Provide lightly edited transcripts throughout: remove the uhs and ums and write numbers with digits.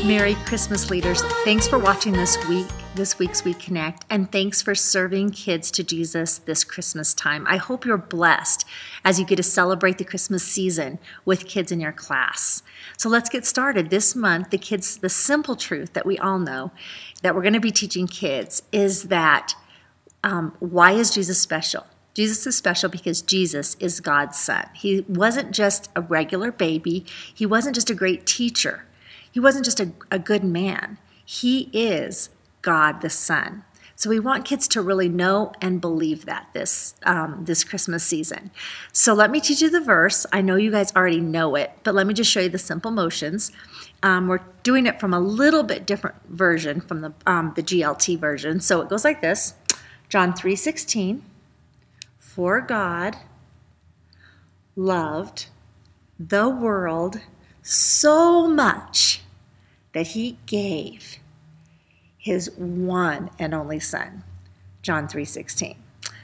Merry Christmas, leaders. Thanks for watching this week's We Connect, and thanks for serving kids to Jesus this Christmas time. I hope you're blessed as you get to celebrate the Christmas season with kids in your class. So let's get started. This month, the simple truth that we all know that we're going to be teaching kids is that why is Jesus special? Jesus is special because Jesus is God's son. He wasn't just a regular baby. He wasn't just a great teacher. He wasn't just a good man. He is God the Son. So we want kids to really know and believe that this Christmas season. So let me teach you the verse. I know you guys already know it, but let me just show you the simple motions. We're doing it from a little bit different version from the GLT version. So it goes like this. John 3:16. For God loved the world so much that he gave his one and only son. John 3:16.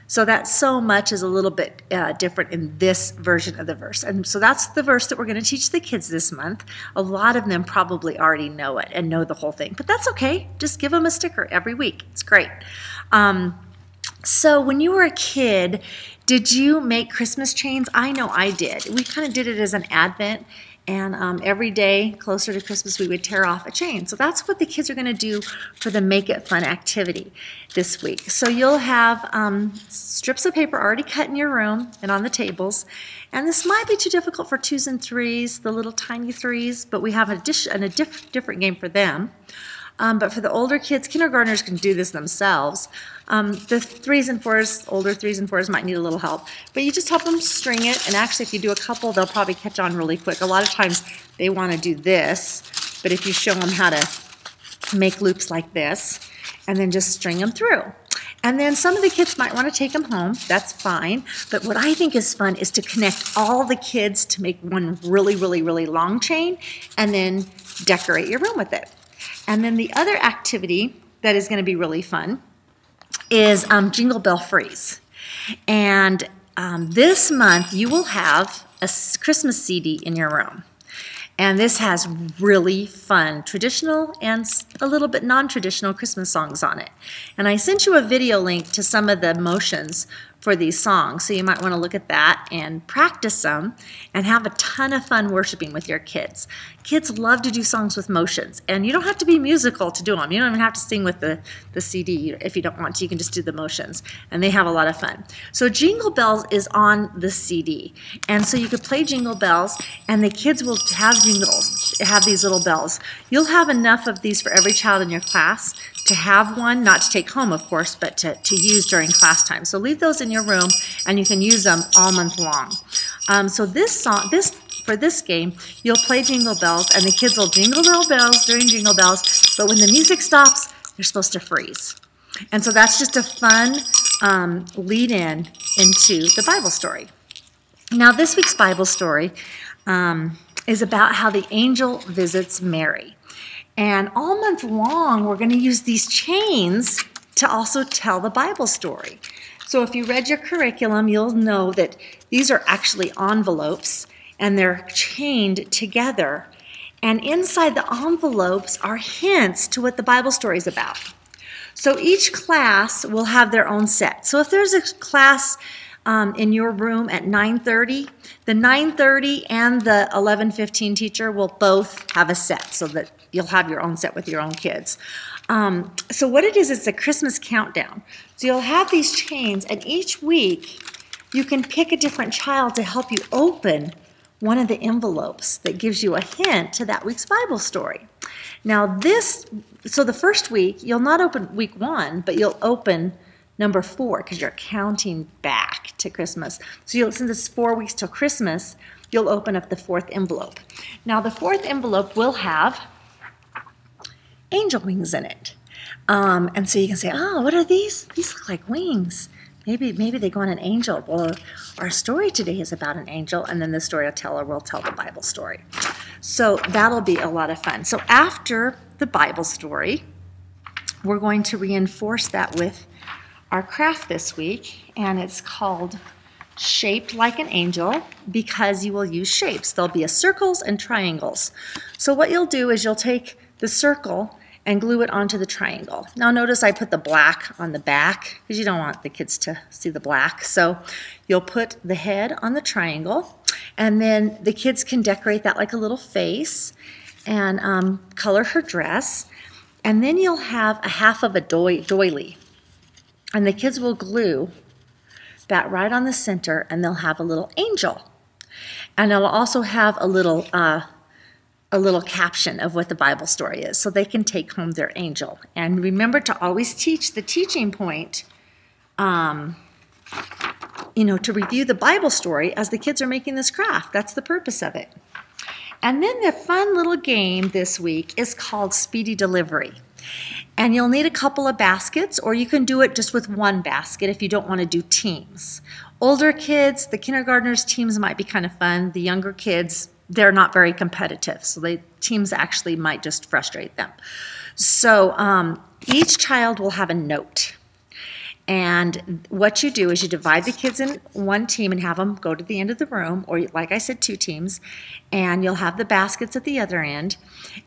So that so much is a little bit different in this version of the verse. And so that's the verse that we're going to teach the kids this month. A lot of them probably already know it and know the whole thing, but that's okay. Just give them a sticker every week. It's great. So when you were a kid, did you make Christmas chains? I know I did. We kind of did it as an Advent, and every day closer to Christmas we would tear off a chain. So that's what the kids are going to do for the Make It Fun activity this week. So you'll have strips of paper already cut in your room and on the tables. And this might be too difficult for 2s and 3s, the little tiny 3s, but we have a different game for them. But for the older kids, kindergartners can do this themselves. The 3s and 4s, older 3s and 4s might need a little help. But you just help them string it, and actually if you do a couple, they'll probably catch on really quick. A lot of times they want to do this, but if you show them how to make loops like this, and then just string them through. And then some of the kids might want to take them home. That's fine. But what I think is fun is to connect all the kids to make one really, really, really long chain, and then decorate your room with it. And then the other activity that is going to be really fun is Jingle Bell Freeze. And this month you will have a Christmas CD in your room. And this has really fun traditional and a little bit non-traditional Christmas songs on it. And I sent you a video link to some of the motions for these songs, so you might want to look at that and practice them and have a ton of fun worshiping with your kids. Kids love to do songs with motions, and you don't have to be musical to do them. You don't even have to sing with the CD if you don't want to. You can just do the motions, and they have a lot of fun. So Jingle Bells is on the CD, and so you could play Jingle Bells, and the kids will have these little bells. You'll have enough of these for every child in your class to have one, not to take home, of course, but to use during class time. So leave those in your room, and you can use them all month long. So for this game, you'll play Jingle Bells, and the kids will jingle their bells during Jingle Bells, but when the music stops, they're supposed to freeze. And so that's just a fun lead-in into the Bible story. Now, this week's Bible story is about how the angel visits Mary. And all month long, we're going to use these chains to also tell the Bible story. So if you read your curriculum, you'll know that these are actually envelopes, and they're chained together. And inside the envelopes are hints to what the Bible story is about. So each class will have their own set. So if there's a class in your room at 9:30, the 9:30 and the 11:15 teacher will both have a set, so that you'll have your own set with your own kids. So what it is, it's a Christmas countdown. So you'll have these chains, and each week you can pick a different child to help you open one of the envelopes that gives you a hint to that week's Bible story. Now so the first week, you'll not open week 1, but you'll open number 4 because you're counting back to Christmas. So since it's 4 weeks till Christmas, you'll open up the 4th envelope. Now the 4th envelope will have angel wings in it. And so you can say, oh, what are these? These look like wings. Maybe they go on an angel. Well, our story today is about an angel, and then the storyteller will tell the Bible story. So that'll be a lot of fun. So after the Bible story, we're going to reinforce that with our craft this week, and it's called shaped like an angel because you will use shapes. There'll be circles and triangles. So what you'll do is you'll take the circle and glue it onto the triangle. Now notice I put the black on the back because you don't want the kids to see the black. So you'll put the head on the triangle, and then the kids can decorate that like a little face and color her dress. And then you'll have a half of a doily. And the kids will glue that right on the center, and they'll have a little angel. And it'll also have a little caption of what the Bible story is, so they can take home their angel. And remember to always teach the teaching point, to review the Bible story as the kids are making this craft. That's the purpose of it. And then the fun little game this week is called Speedy Delivery. And you'll need a couple of baskets, or you can do it just with one basket if you don't want to do teams. Older kids, the kindergartners, teams might be kind of fun. The younger kids, they're not very competitive, so teams actually might just frustrate them. So each child will have a note. And what you do is you divide the kids in one team and have them go to the end of the room, or like I said, 2 teams, and you'll have the baskets at the other end.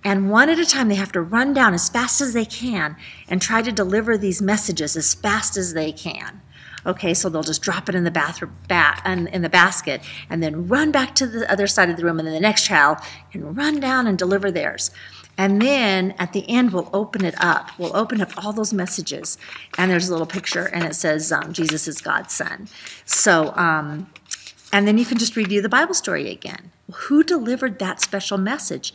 And one at a time, they have to run down as fast as they can and try to deliver these messages as fast as they can. Okay, so they'll just drop it in the in the basket and then run back to the other side of the room, and then the next child can run down and deliver theirs. And then at the end, we'll open it up. We'll open up all those messages, and there's a little picture, and it says, Jesus is God's son. So, and then you can just review the Bible story again. Who delivered that special message?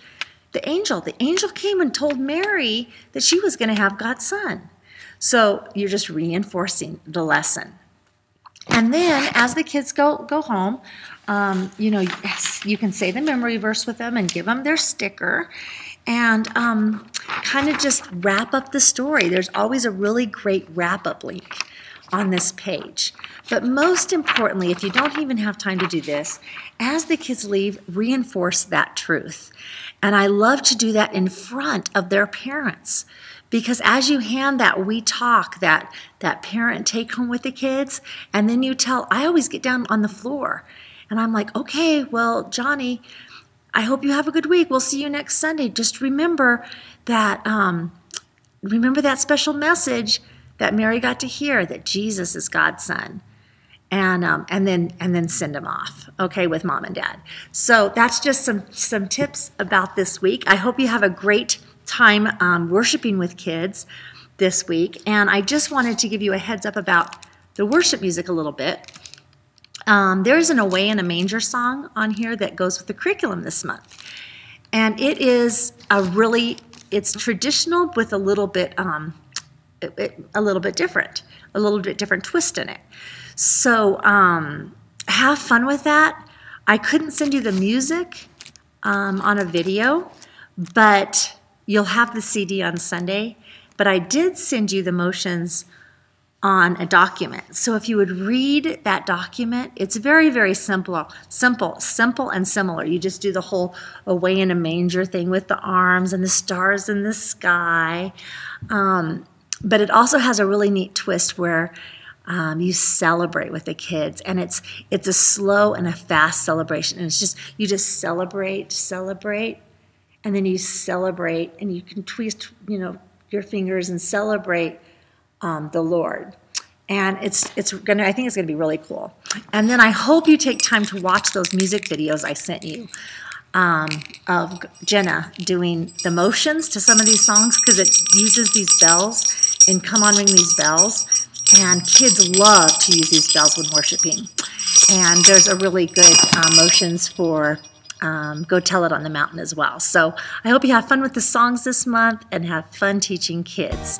The angel. The angel came and told Mary that she was going to have God's son. So you're just reinforcing the lesson. And then as the kids go home, you can say the memory verse with them and give them their sticker, and kind of just wrap up the story. There's always a really great wrap-up link on this page. But most importantly, if you don't even have time to do this, as the kids leave, reinforce that truth. And I love to do that in front of their parents, because as you hand that We Talk, that parent take home with the kids, and then you tell, I always get down on the floor, and I'm like, okay, well, Johnny, I hope you have a good week. We'll see you next Sunday. Just remember that special message that Mary got to hear, that Jesus is God's son, and then send them off, okay, with mom and dad. So that's just some tips about this week. I hope you have a great time worshiping with kids this week, and I just wanted to give you a heads up about the worship music a little bit. There's an Away in a Manger song on here that goes with the curriculum this month. And it is it's traditional with a little bit different twist in it. So have fun with that. I couldn't send you the music on a video, but you'll have the CD on Sunday. But I did send you the motions on a document. So if you would read that document, it's very, very simple and similar. You just do the whole Away in a Manger thing with the arms and the stars in the sky. But it also has a really neat twist where you celebrate with the kids, and it's a slow and a fast celebration. And it's just, you just celebrate, and then you celebrate, and you can twist, your fingers and celebrate the Lord. And I think it's gonna be really cool. And then I hope you take time to watch those music videos I sent you of Jenna doing the motions to some of these songs, because it uses these bells in Come On Ring These Bells, and kids love to use these bells when worshiping. And there's a really good motions for Go Tell It on the Mountain as well. So I hope you have fun with the songs this month and have fun teaching kids.